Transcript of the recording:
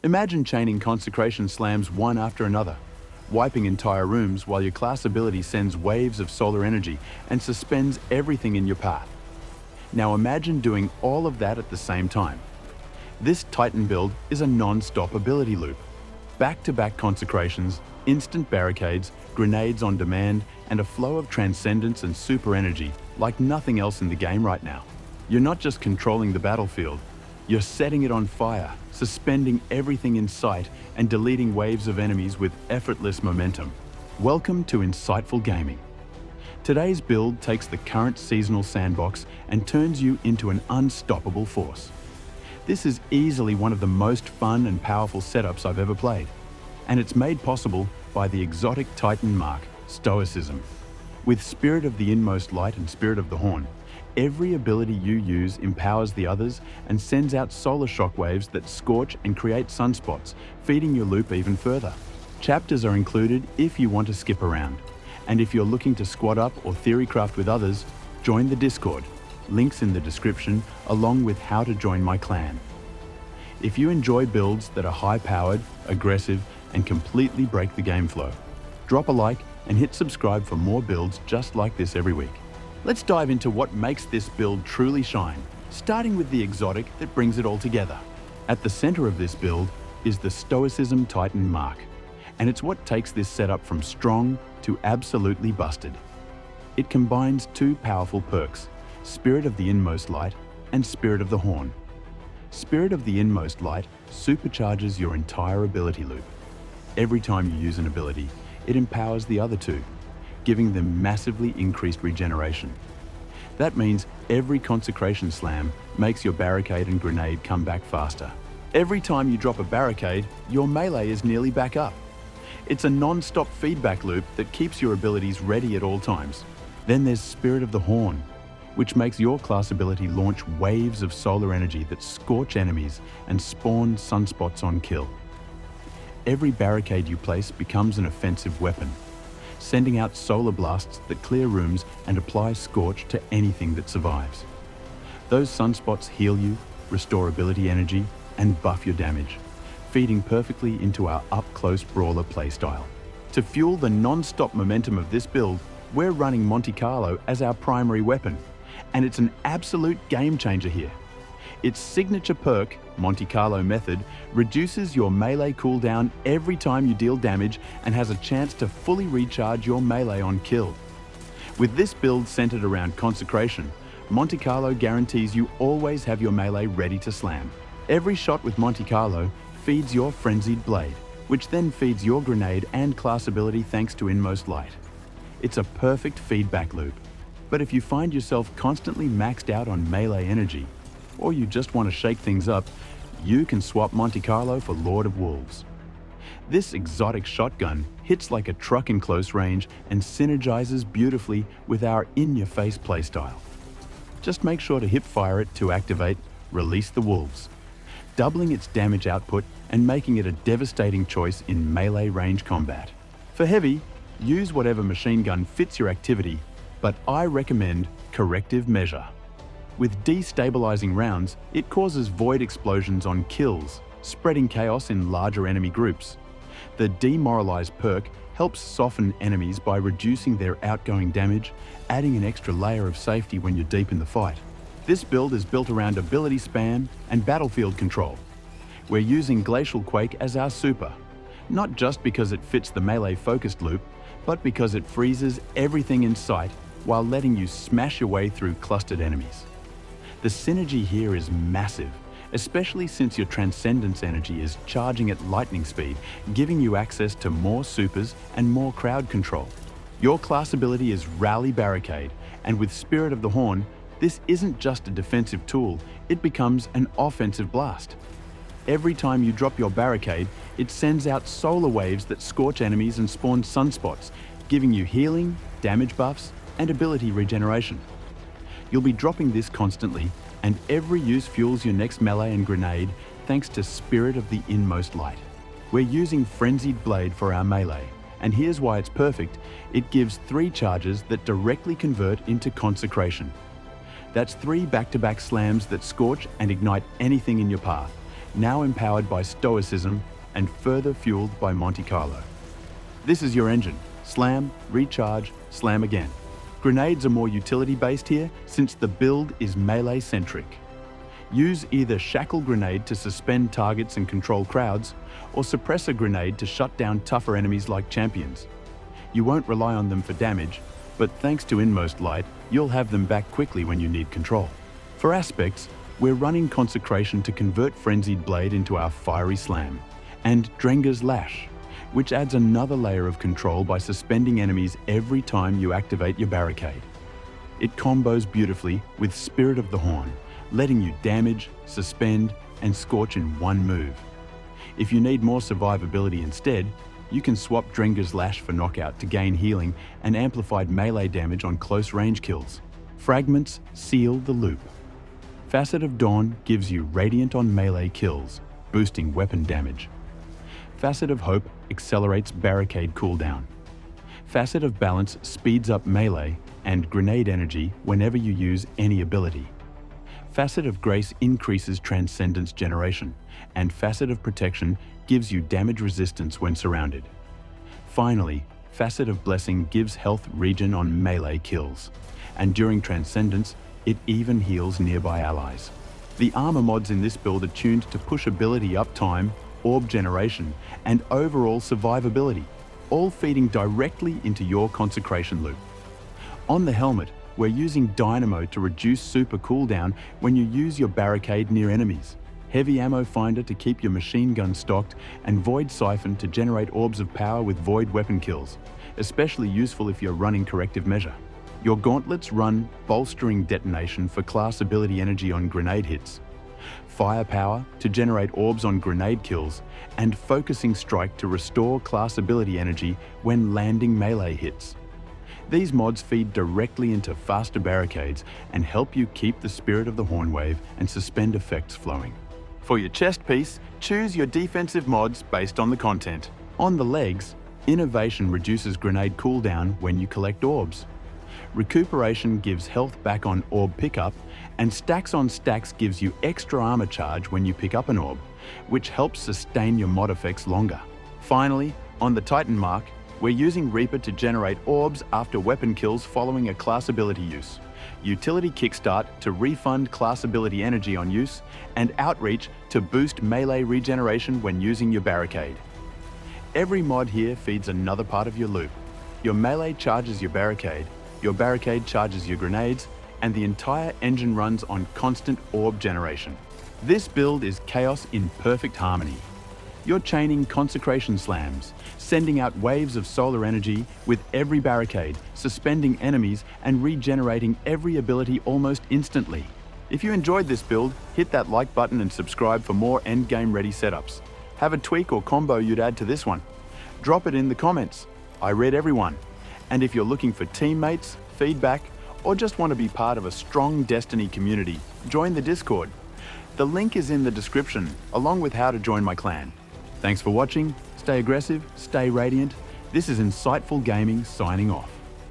Imagine chaining Consecration slams one after another, wiping entire rooms while your class ability sends waves of solar energy and suspends everything in your path. Now imagine doing all of that at the same time. This Titan build is a non-stop ability loop. Back-to-back consecrations, instant barricades, grenades on demand, and a flow of transcendence and super energy like nothing else in the game right now. You're not just controlling the battlefield, you're setting it on fire, suspending everything in sight and deleting waves of enemies with effortless momentum. Welcome to Insightful Gaming. Today's build takes the current seasonal sandbox and turns you into an unstoppable force. This is easily one of the most fun and powerful setups I've ever played, and it's made possible by the exotic Titan Mark, Stoicism. With Spirit of the Inmost Light and Spirit of the Horn, every ability you use empowers the others and sends out solar shockwaves that scorch and create sunspots, feeding your loop even further. Chapters are included if you want to skip around, and if you're looking to squad up or theorycraft with others, join the Discord. Links in the description, along with how to join my clan. If you enjoy builds that are high-powered, aggressive, and completely break the game flow, drop a like and hit subscribe for more builds just like this every week. Let's dive into what makes this build truly shine, starting with the exotic that brings it all together. At the center of this build is the Stoicism Titan Mark, and it's what takes this setup from strong to absolutely busted. It combines two powerful perks, Spirit of the Inmost Light and Spirit of the Horn. Spirit of the Inmost Light supercharges your entire ability loop. Every time you use an ability, it empowers the other two, giving them massively increased regeneration. That means every Consecration slam makes your barricade and grenade come back faster. Every time you drop a barricade, your melee is nearly back up. It's a non-stop feedback loop that keeps your abilities ready at all times. Then there's Spirit of the Horn, which makes your class ability launch waves of solar energy that scorch enemies and spawn sunspots on kill. Every barricade you place becomes an offensive weapon, sending out solar blasts that clear rooms and apply scorch to anything that survives. Those sunspots heal you, restore ability energy, and buff your damage, feeding perfectly into our up-close brawler playstyle. To fuel the non-stop momentum of this build, we're running Monte Carlo as our primary weapon, and it's an absolute game changer here. Its signature perk, Monte Carlo Method, reduces your melee cooldown every time you deal damage and has a chance to fully recharge your melee on kill. With this build centered around Consecration, Monte Carlo guarantees you always have your melee ready to slam. Every shot with Monte Carlo feeds your Frenzied Blade, which then feeds your grenade and class ability thanks to Inmost Light. It's a perfect feedback loop. But if you find yourself constantly maxed out on melee energy, or you just want to shake things up, you can swap Monte Carlo for Lord of Wolves. This exotic shotgun hits like a truck in close range and synergizes beautifully with our in-your-face playstyle. Just make sure to hip-fire it to activate Release the Wolves, doubling its damage output and making it a devastating choice in melee range combat. For heavy, use whatever machine gun fits your activity, but I recommend Corrective measure. With destabilizing rounds, it causes void explosions on kills, spreading chaos in larger enemy groups. The Demoralize perk helps soften enemies by reducing their outgoing damage, adding an extra layer of safety when you're deep in the fight. This build is built around ability spam and battlefield control. We're using Glacial Quake as our super, not just because it fits the melee-focused loop, but because it freezes everything in sight while letting you smash your way through clustered enemies. The synergy here is massive, especially since your Transcendence energy is charging at lightning speed, giving you access to more supers and more crowd control. Your class ability is Rally Barricade, and with Spirit of the Horn, this isn't just a defensive tool, it becomes an offensive blast. Every time you drop your barricade, it sends out solar waves that scorch enemies and spawn sunspots, giving you healing, damage buffs, and ability regeneration. You'll be dropping this constantly, and every use fuels your next melee and grenade thanks to Spirit of the Inmost Light. We're using Frenzied Blade for our melee, and here's why it's perfect. It gives 3 charges that directly convert into Consecration. That's 3 back-to-back slams that scorch and ignite anything in your path, now empowered by Stoicism and further fueled by Monte Carlo. This is your engine. Slam, recharge, slam again. Grenades are more utility-based here since the build is melee-centric. Use either Shackle Grenade to suspend targets and control crowds, or Suppressor Grenade to shut down tougher enemies like champions. You won't rely on them for damage, but thanks to Inmost Light, you'll have them back quickly when you need control. For aspects, we're running Consecration to convert Frenzied Blade into our Fiery Slam, and Drenger's Lash, which adds another layer of control by suspending enemies every time you activate your barricade. It combos beautifully with Spirit of the Horn, letting you damage, suspend, and scorch in one move. If you need more survivability instead, you can swap Drenger's Lash for knockout to gain healing and amplified melee damage on close range kills. Fragments seal the loop. Facet of Dawn gives you Radiant on melee kills, boosting weapon damage. Facet of Hope accelerates barricade cooldown. Facet of Balance speeds up melee and grenade energy whenever you use any ability. Facet of Grace increases Transcendence generation, and Facet of Protection gives you damage resistance when surrounded. Finally, Facet of Blessing gives health regen on melee kills, and during Transcendence, it even heals nearby allies. The armor mods in this build are tuned to push ability uptime, orb generation, and overall survivability, all feeding directly into your Consecration loop. On the helmet, we're using Dynamo to reduce super cooldown when you use your barricade near enemies, Heavy Ammo Finder to keep your machine gun stocked, and Void Siphon to generate orbs of power with void weapon kills, especially useful if you're running Corrective Measure. Your gauntlets run Bolstering Detonation for class ability energy on grenade hits, Firepower to generate orbs on grenade kills, and Focusing Strike to restore class ability energy when landing melee hits. These mods feed directly into faster barricades and help you keep the Spirit of the Horn wave and suspend effects flowing. For your chest piece, choose your defensive mods based on the content. On the legs, Innovation reduces grenade cooldown when you collect orbs. Recuperation gives health back on orb pickup, and Stacks on Stacks gives you extra armor charge when you pick up an orb, which helps sustain your mod effects longer. Finally, on the Titan Mark, we're using Reaper to generate orbs after weapon kills following a class ability use, Utility Kickstart to refund class ability energy on use, and Outreach to boost melee regeneration when using your barricade. Every mod here feeds another part of your loop. Your melee charges your barricade charges your grenades, and the entire engine runs on constant orb generation. This build is chaos in perfect harmony. You're chaining Consecration slams, sending out waves of solar energy with every barricade, suspending enemies, and regenerating every ability almost instantly. If you enjoyed this build, hit that like button and subscribe for more endgame ready setups. Have a tweak or combo you'd add to this one? Drop it in the comments. I read everyone. And if you're looking for teammates, feedback, or just want to be part of a strong Destiny community, join the Discord. The link is in the description, along with how to join my clan. Thanks for watching, stay aggressive, stay radiant. This is Insightful Gaming signing off.